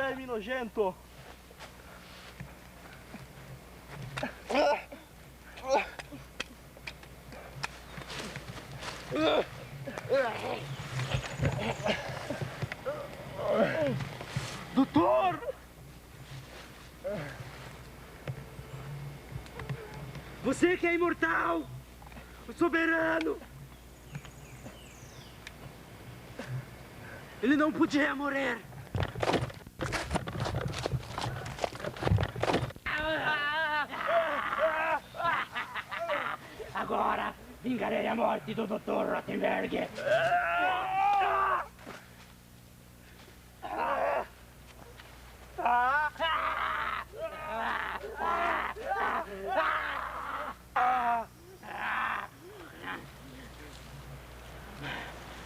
verme nojento! Doutor! Você que é imortal! O soberano! Ele não podia morrer! Agora vingarei a morte do Dr. Rottenberg!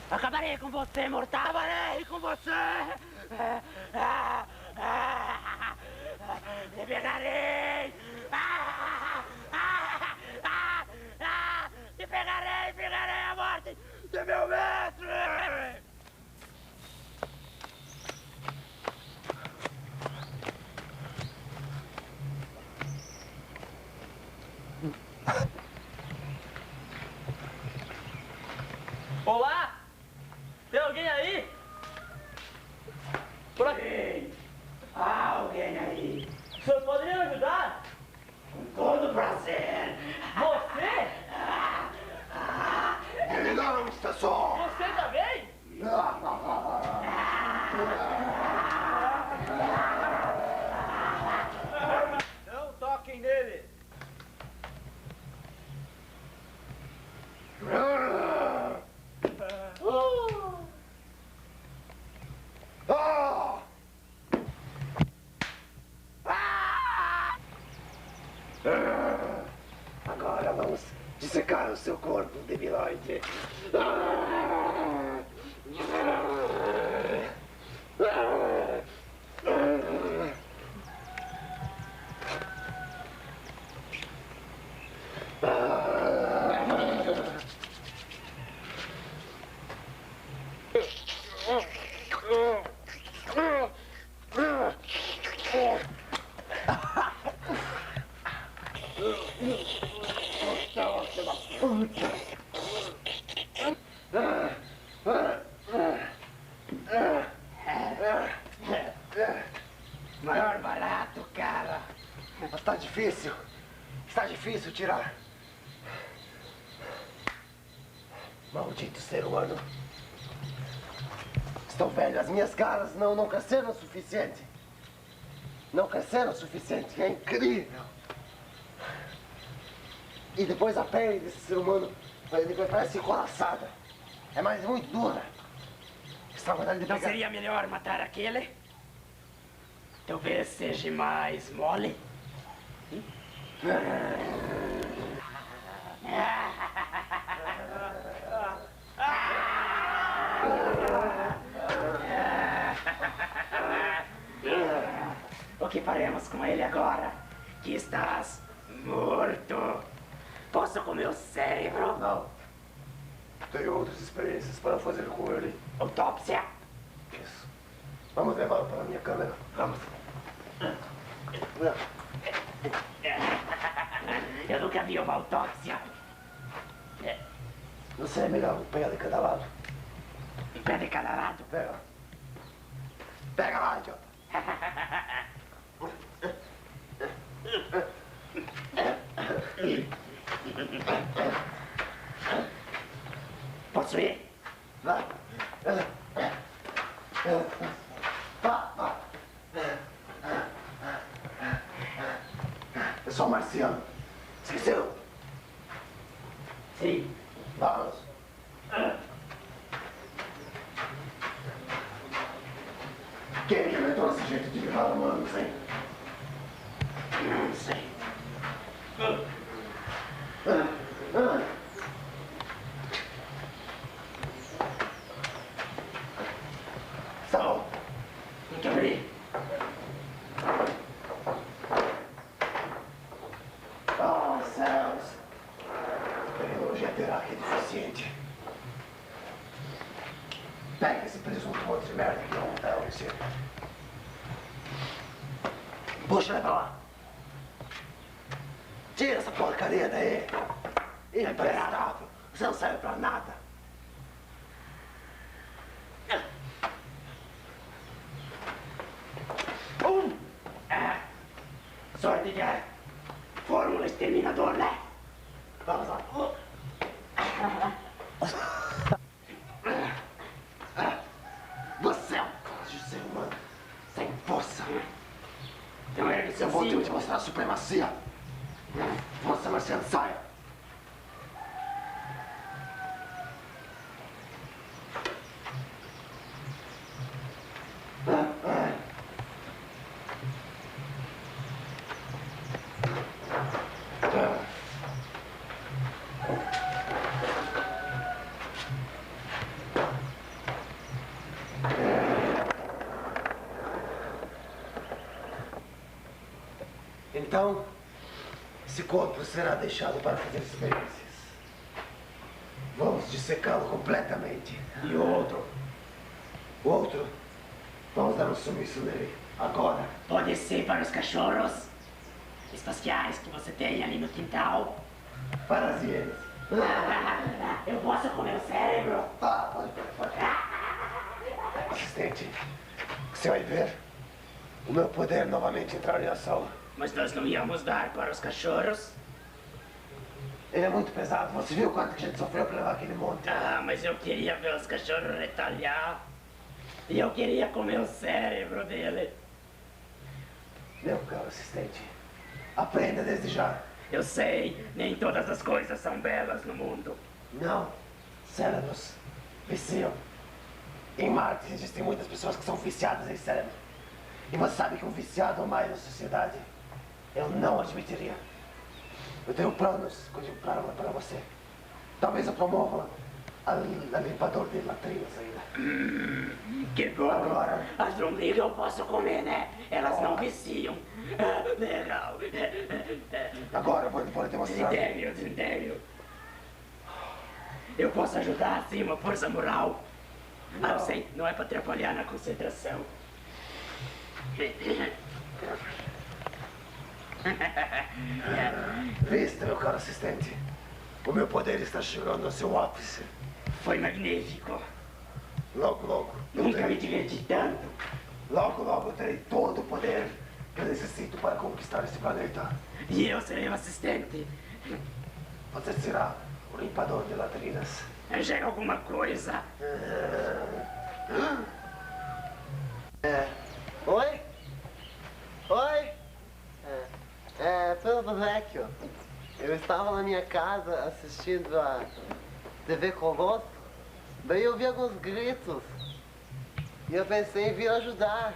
Acabarei com você, mortal! Acabarei com você! Te pegarei! Te pegarei! Pegarei a morte do meu mestre! Olá! Tem alguém aí? Por aqui! Alguém aí! O senhor poderia me ajudar? Com todo prazer! Você? Ele não está só! Você também? Não toquem nele! Agora vamos dissecar o seu corpo, debiloide. Maior barato, cara! Está difícil. Está difícil tirar. Maldito ser humano. Estou velho. As minhas garras não cresceram o suficiente. Não cresceram o suficiente. É incrível. E depois a pele desse ser humano depois parece colaçada. É mais muito dura. Está vontade de Não pegar. seria melhor matar aquele? Talvez seja mais mole? O que faremos com ele agora? Que estás morto. Posso comer o cérebro? Não. Tenho outras experiências para fazer com ele. Autópsia? Isso. Vamos levá-lo para a minha câmera. Vamos. Eu nunca vi uma autópsia. Você é melhor um pé de cada lado. Um pé de cada lado? Pega. Pega lá, idiota. Posso ir? Vai. Vá. Eu sou marciano. Esqueceu? Sim. Vamos. Quem inventou esse jeito de virar humanos, hein? Não sei. Está bom. Muito bem. Oh, céus. Tecnologia terá que é deficiente. Pega esse presunto monte de merda que não é o Puxa ele pra lá. Tira essa porcaria daí. Imprestável. Você não serve pra nada. Sorte que é fórmula exterminador, né? Vamos lá. Você é um ser humano sem força. Então eu vou te mostrar a supremacia. Força marciana, saia. Então, esse corpo será deixado para fazer experiências. Vamos dissecá-lo completamente. E o outro, vamos dar um sumiço nele. Agora. Pode ser para os cachorros espaciais que você tem ali no quintal. Para as hienas. Eu posso comer o cérebro? Pode. Assistente, você vai ver o meu poder novamente entrar em ação. Mas nós não íamos dar para os cachorros? Ele é muito pesado. Você viu quanto que a gente sofreu para levar aquele monte? Ah, mas eu queria ver os cachorros retalhar. E eu queria comer o cérebro dele. Meu caro assistente, aprenda desde já. Eu sei, nem todas as coisas são belas no mundo. Não, cérebros viciam. Em Marte existem muitas pessoas que são viciadas em cérebro. E você sabe que um viciado a mais na sociedade, eu não admitiria. Eu tenho planos para você. Talvez eu promova a limpador de latrinas ainda. Que bom. Agora. As lombrigas eu posso comer, né? Elas não viciam. Legal. Agora eu vou te mostrar. Desentério. Eu posso ajudar assim, uma força moral. Ah, eu sei, não é para atrapalhar na concentração. Vista, meu caro assistente. O meu poder está chegando ao seu ápice. Foi magnífico. Logo. Nunca me diverti tanto. Logo eu terei todo o poder que eu necessito para conquistar esse planeta. E eu serei o assistente. Você será o limpador de latrinas. Já é alguma coisa. Oi? Tudo vecchio. Eu estava na minha casa assistindo a TV Colosso, daí eu vi alguns gritos e eu pensei em vir ajudar.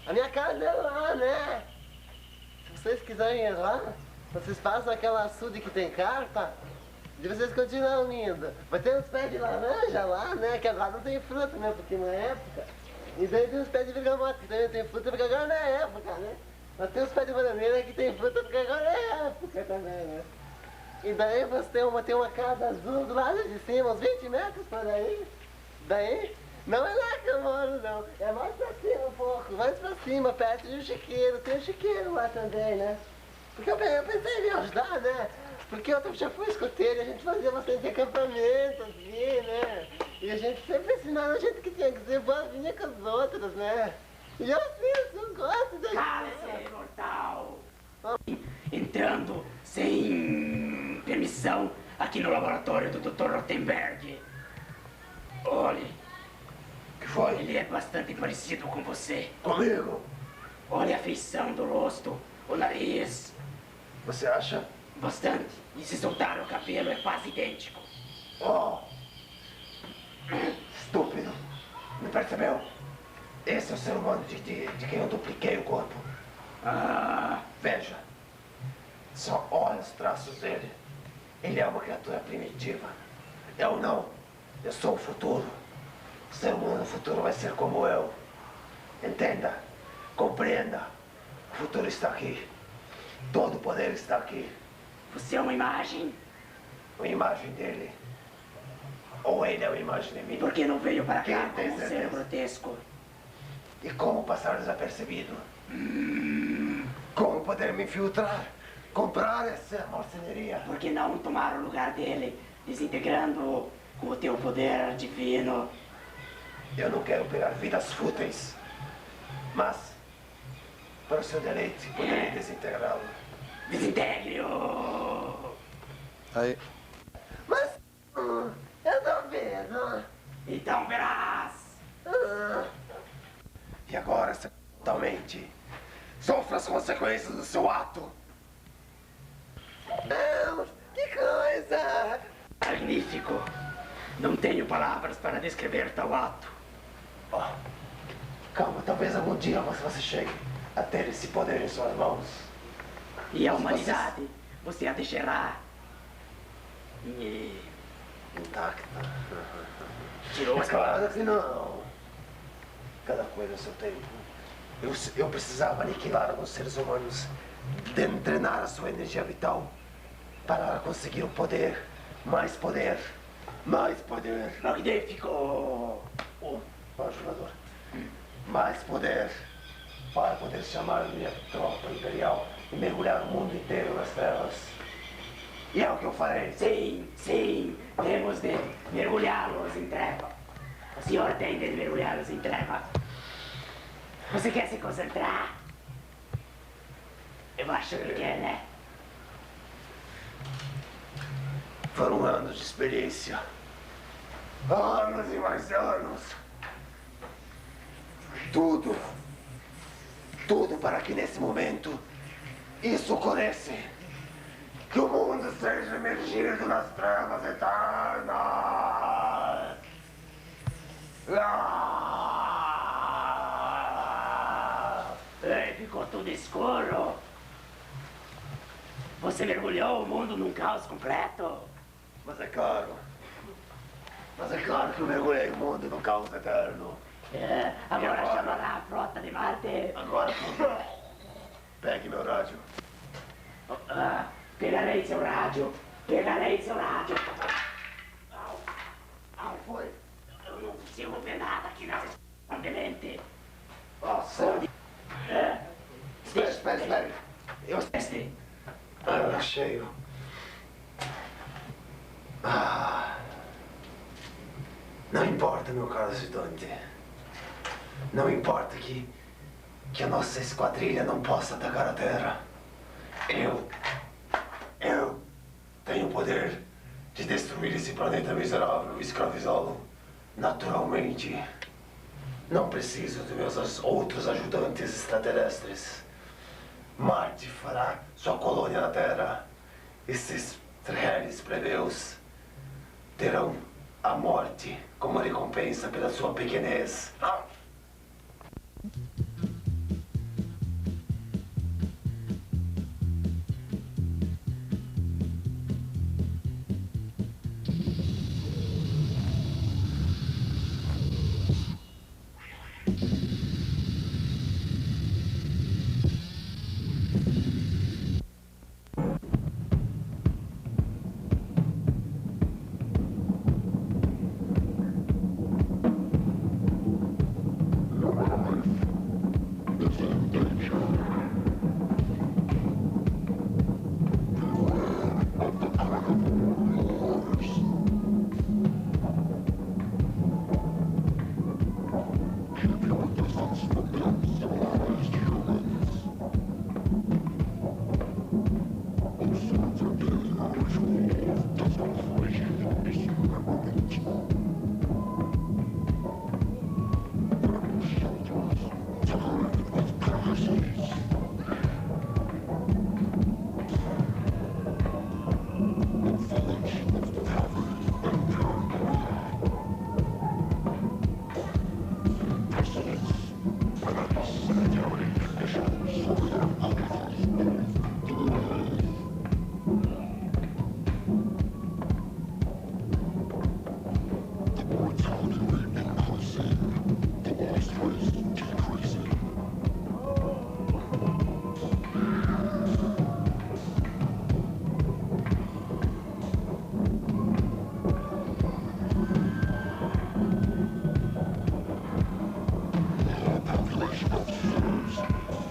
A minha casa é lá, né? Se vocês quiserem ir lá, vocês passam aquela açude que tem carpa e vocês continuam indo. Mas tem uns pés de laranja lá, né? Que agora não tem fruta, né? Porque na época. E daí tem uns pés de bergamota que também tem fruta, porque agora não é época, né? Mas tem uns pés de bananeira que tem fruta, porque agora é época também, né? E daí você tem uma casa azul do lado de cima, uns 20 metros por aí. Daí, não é lá que eu moro, não. É mais pra cima um pouco, mais pra cima, perto de um chiqueiro. Tem um chiqueiro lá também, né? Porque eu pensei em me ajudar, né? Porque eu já fui escoteiro e a gente fazia bastante acampamento, assim, né? E a gente sempre ensinava a gente que tinha que ser boazinha com as outras, né? E eu assim, eu gosto da... Cala-se, mortal! Entrando sem permissão aqui no laboratório do Dr. Rottenberg. Olhe. O que foi? Ele é bastante parecido com você. Comigo? Olha a feição do rosto, o nariz. Você acha? Bastante. E se soltar o cabelo é quase idêntico. Oh! Estúpido. Não percebeu? Esse é o ser humano de quem eu dupliquei o corpo. Veja. Só olha os traços dele. Ele é uma criatura primitiva. Eu não. Eu sou o futuro. O ser humano no futuro vai ser como eu. Entenda. Compreenda. O futuro está aqui. Todo o poder está aqui. Você é uma imagem. Uma imagem dele. Ou ele é uma imagem de mim. Por que não veio para cá tem como um ser grotesco? E como passar desapercebido? poder me infiltrar, comprar essa marcenaria. Por que não tomar o lugar dele, desintegrando com o teu poder divino? Eu não quero pegar vidas fúteis, mas, para o seu deleite, poderei desintegrá-lo. Desintegre-o! Aí. Mas, eu não vejo. Então verás! E agora, totalmente, sofra as consequências do seu ato. Não, que coisa! Magnífico! Não tenho palavras para descrever tal ato. Oh, calma, talvez algum dia você chegue a ter esse poder em suas mãos. E a humanidade, você a deixará intacta. Tirou Mas claro que não. Cada coisa a seu tempo. Eu precisava aniquilar alguns seres humanos, drenar a sua energia vital para conseguir o poder. Mais poder. Mais poder. Magnífico! Jogador. Mais poder para poder chamar minha tropa imperial e mergulhar o mundo inteiro nas trevas. E é o que eu farei. Sim, sim, temos de mergulhá-los em treva. O senhor tem de mergulhá-los em treva. Você quer se concentrar? Eu acho que quer, né? Foram anos de experiência. Anos e mais anos. Tudo para que nesse momento isso ocorresse. Que o mundo seja emergido nas trevas eternas. Ficou tudo escuro. Você mergulhou o mundo num caos completo. Mas é claro que eu mergulhei o mundo no caos eterno. Agora chamará a frota de Marte. Agora, pegue meu rádio. Pegarei seu rádio. Pegarei seu rádio. Foi. Eu não consigo ver nada aqui nessa ambiente. Nossa. Espere. Eu testei. Cheio. Não importa, meu caro ajudante. Não importa que a nossa esquadrilha não possa atacar a Terra. Eu tenho o poder de destruir esse planeta miserável e escravizá-lo naturalmente. Não preciso de meus outros ajudantes extraterrestres. Marte fará sua colônia na Terra. Esses reis plebeus terão a morte como recompensa pela sua pequenez.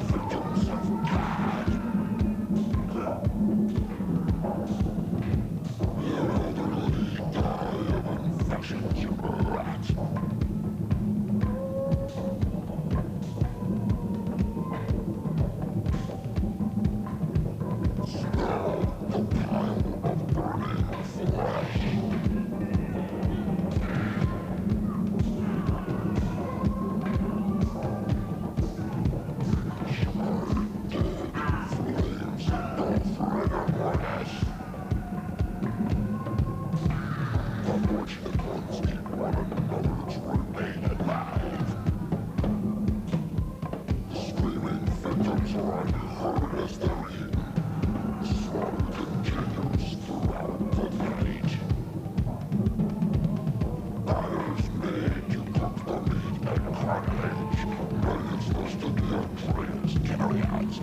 Victims of God. Cartilage, millions listed in trains, carry-outs,